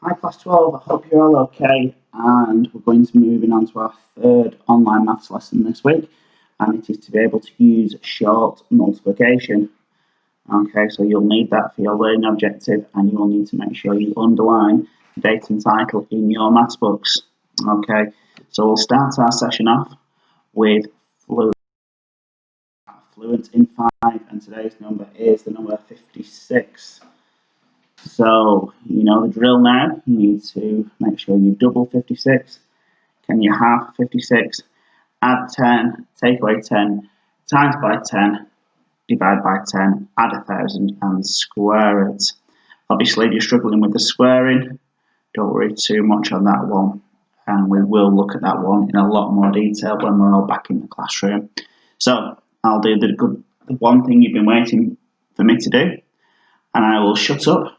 Hi Class 12, I hope you're all okay, and we're going to be moving on to our third online maths lesson this week, and it is to be able to use short multiplication. Okay, so you'll need that for your learning objective, and you'll need to make sure you underline the date and title in your maths books. Okay, so we'll start our session off with fluent in 5, and today's number is the number 56. So, you know the drill now. You need to make sure you double 56. Can you half 56? Add 10, take away 10, times by 10, divide by 10, add 1,000 and square it. Obviously, if you're struggling with the squaring, don't worry too much on that one. And we will look at that one in a lot more detail when we're all back in the classroom. So, I'll do the one thing you've been waiting for me to do, and I will shut up.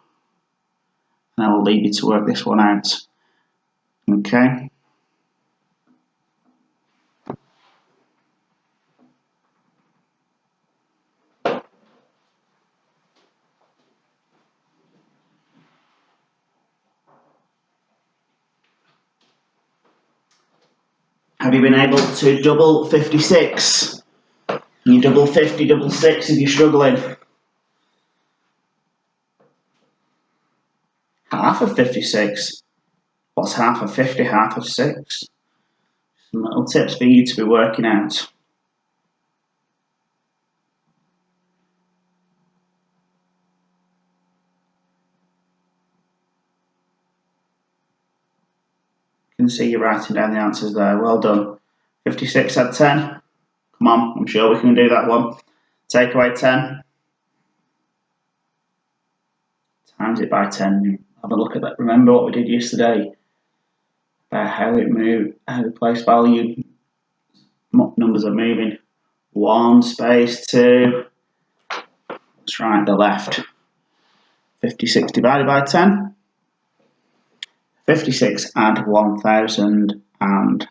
And I will leave you to work this one out. Okay? Have you been able to double 56? Can you double 50, double 6 if you're struggling? Half of 56? What's half of 50, half of 6? Some little tips for you to be working out. You can see you're writing down the answers there. Well done. 56 add 10. Come on, I'm sure we can do that one. Take away 10. Times it by 10. Have a look at that. Remember what we did yesterday? How it moved, how the place value numbers are moving. 1 space 2. Let's write the left. 56 divided by 10. 56 add 1,000 and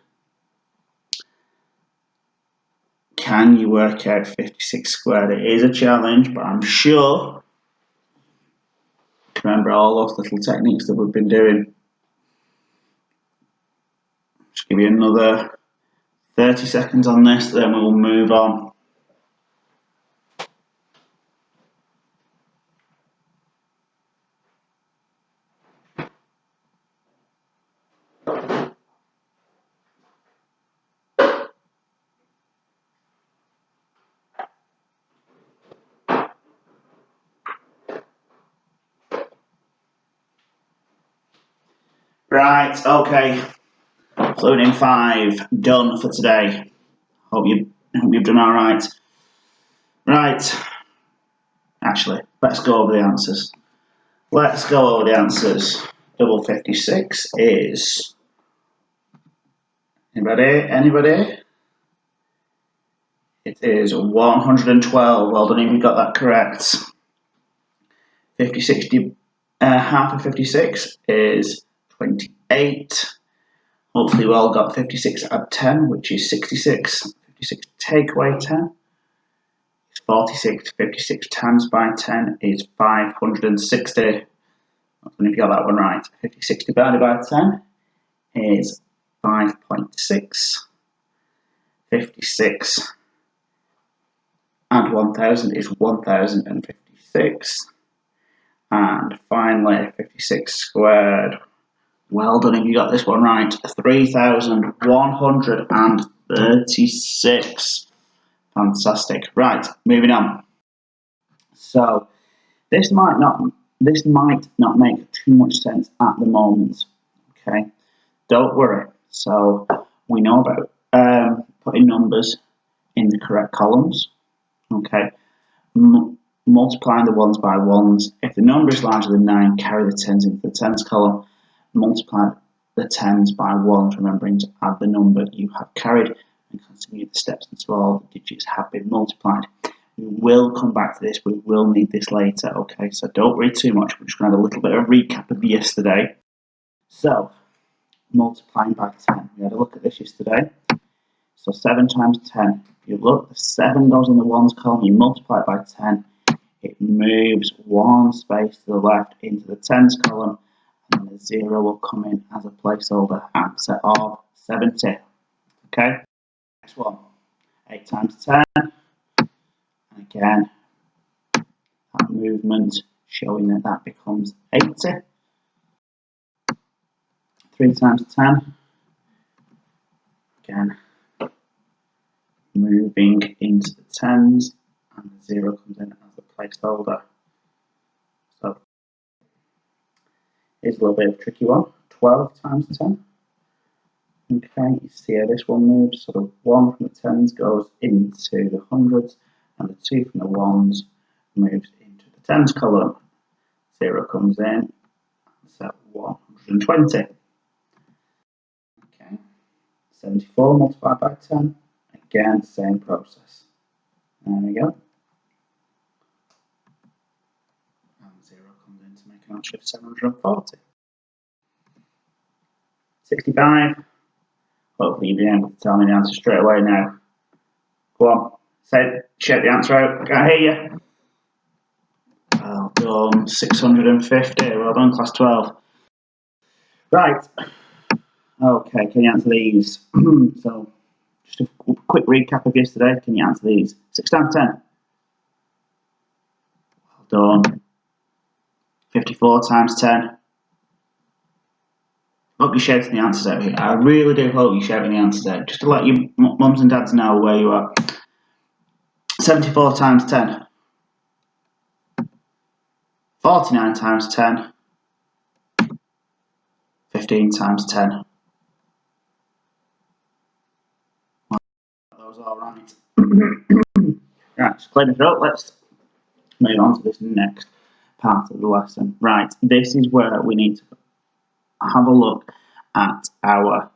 can you work out 56 squared? It is a challenge, but I'm sure remember all those little techniques that we've been doing. Just give you another 30 seconds on this, then we'll move on. Right, okay. Fluent in 5, done for today. Hope you've done all right. Right. Actually, let's go over the answers. Double 56 is... Anybody? It is 112. Well done if you got that correct. half of 56 is 28. Hopefully we all got 56 add 10, which is 66. 56 take away 10 is 46. 56 times by 10 is 560. I don't know if you got that one right. 56 divided by 10 is 5.6. 56 and 1,000 is 1,056. And finally, 56 squared. Well done if you got this one right. 3,136. Fantastic. Right, moving on. So this might not make too much sense at the moment. Okay, don't worry. So we know about putting numbers in the correct columns. Okay, multiplying the ones by ones. If the number is larger than 9, carry the tens into the tens column. Multiply the tens by 1, remembering to add the number you have carried, and continue the steps until all the digits have been multiplied. We will come back to this. We will need this later. Okay, so don't worry too much. We're just going to have a little bit of a recap of yesterday. So, multiplying by 10. We had a look at this yesterday. So 7 times 10. If you look, the 7 goes in the ones column. You multiply it by 10. It moves 1 space to the left into the tens column. And the the 0 will come in as a placeholder. Answer of 70. Okay, next one. 8 times 10. And again, that movement showing that that becomes 80. 3 times 10. Again, moving into the tens, and the 0 comes in as a placeholder. So here's a little bit of a tricky one. 12 times 10. Okay, you see how this one moves. So the 1 from the tens goes into the hundreds, and the 2 from the ones moves into the tens column. 0 comes in, so 120. Okay, 74 multiplied by 10. Again, same process. There we go. And 0 comes in to make an answer of 740. 65. Hopefully you'll be able to tell me the answer straight away now. Go on, shout the answer out. I can't hear you. Well done, 650. Well done, class 12. Right. Okay, can you answer these? So, just a quick recap of yesterday. Can you answer these? 6 times 10. Well done. 54 times 10. Hope you're shouting the answers out here. I really do hope you're shouting the answers out, just to let your mums and dads know where you are. 74 times 10. 49 times 10. 15 times 10. Well, that was all right. Right, just clear the throat. Let's move on to this next part of the lesson. Right, this is where we need to have a look at our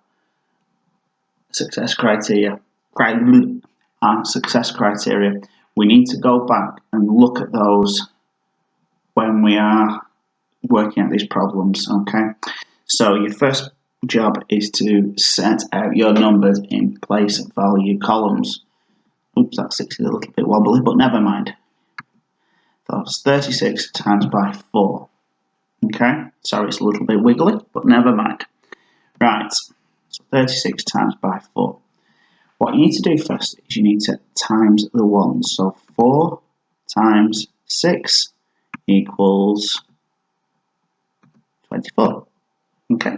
success criteria. Our success criteria. We need to go back and look at those when we are working at these problems. Okay, so your first job is to set out your numbers in place value columns. Oops, that 6 is a little bit wobbly, but never mind. That's 36 times by 4. Okay, sorry, it's a little bit wiggly, but never mind. Right, so 36 times by 4. What you need to do first is you need to times the ones. So 4 times 6 equals 24. Okay,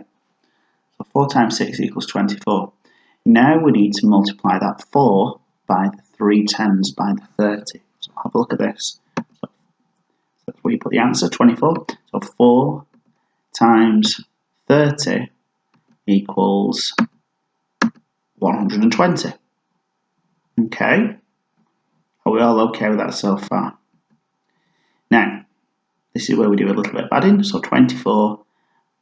so 4 times 6 equals 24. Now we need to multiply that 4 by the 3 tens by the 30. So have a look at this. So that's where you put the answer, 24. So 4 times 30 equals 120. Okay, are we all okay with that so far? Now, this is where we do a little bit of adding. So 24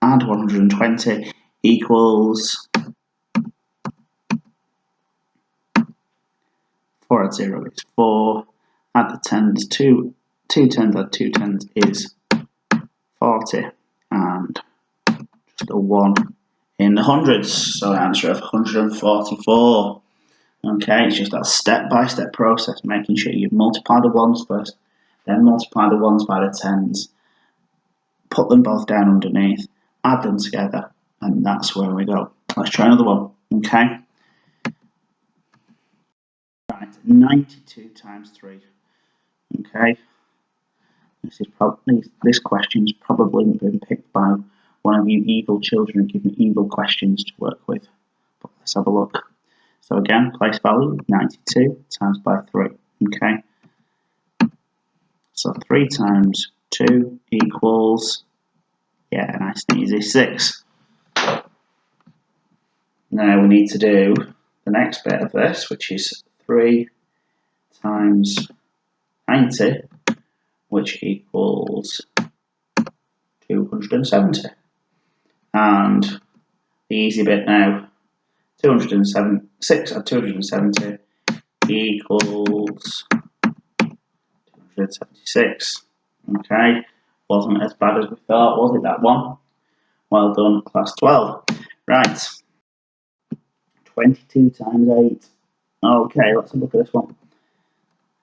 and 120 equals 4 add 0 is 4. Add the tens, 2 tens add 2 tens is 40. And just a 1 in the hundreds. So an answer of 144. Okay, it's just that step-by-step process, making sure you multiply the ones first, then multiply the ones by the tens, put them both down underneath, add them together, and that's where we go. Let's try another one, okay? Right, 92 times 3, okay? This question's probably been picked by one of you evil children and give me evil questions to work with. But let's have a look. So again, place value, 92 times by 3, okay? So 3 times 2 equals, yeah, nice and easy, 6. Now we need to do the next bit of this, which is 3 times 90, which equals 270. And the easy bit now, 6 at 270 equals 276. Okay, wasn't as bad as we thought, was it, that one? Well done, class 12. Right, 22 times 8. Okay, let's have a look at this one.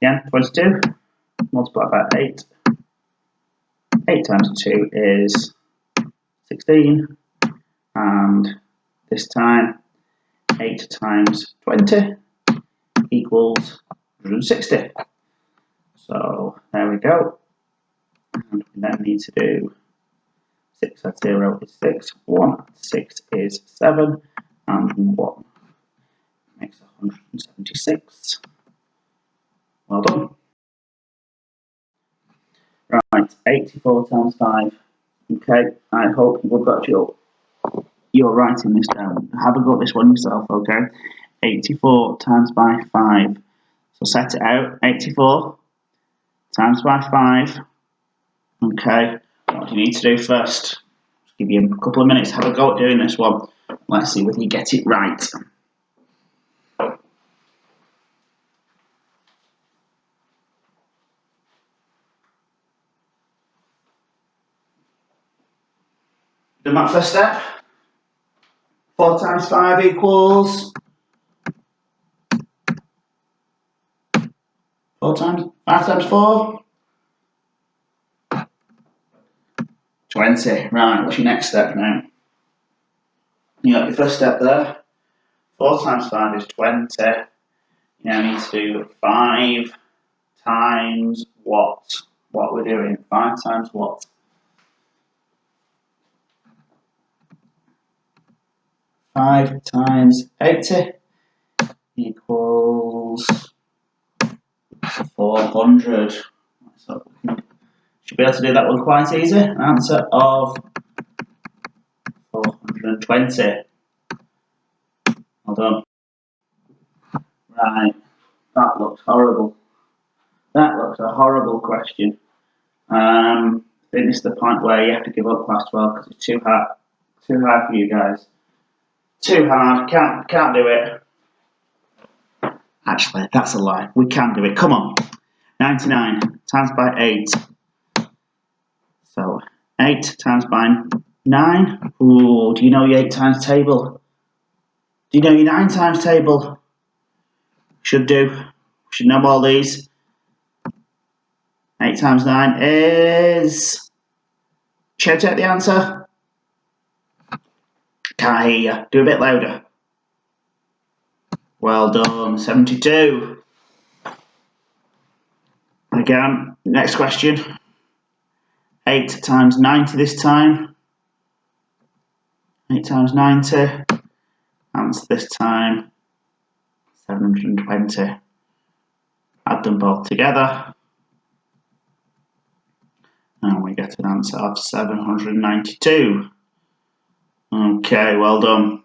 Yeah, 22 multiplied by 8. 8 times 2 is 16, and this time 8 times 20 equals 160. So there we go. And we then need to do 6 add 0 is 6, 1 add 6 is 7, and 1 makes 176. Well done. Right, 84 times 5. Okay, I hope you've got your writing this down. Have a go at this one yourself, okay? 84 times by 5. So set it out. 84 times by 5. Okay, what do you need to do first? Just give you a couple of minutes. Have a go at doing this one. Let's see whether you get it right. Do that first step. 4 times 5 equals 4 times 5 times 4. 20. Right, what's your next step now? You got your first step there. 4 times 5 is 20. You now need to do 5 times what? What we're doing? 5 times what? 5 times 80 equals 400. So should be able to do that one quite easy. An answer of 420. Well done. Right, that looks horrible. That looks a horrible question. I think this is the point where you have to give up class 12 because it's too hard for you guys. Too hard. Can't do it. Actually, that's a lie. We can do it. Come on. 99 times by 8. So 8 times by 9. Ooh, do you know your 8 times table? Do you know your 9 times table? Should do. Should know all these. 8 times 9 is... Shout out the answer. Can't hear you. Do a bit louder. Well done. 72. Again, next question. 8 times 90 this time. 8 times 90. And this time 720. Add them both together. And we get an answer of 792. Okay, well done.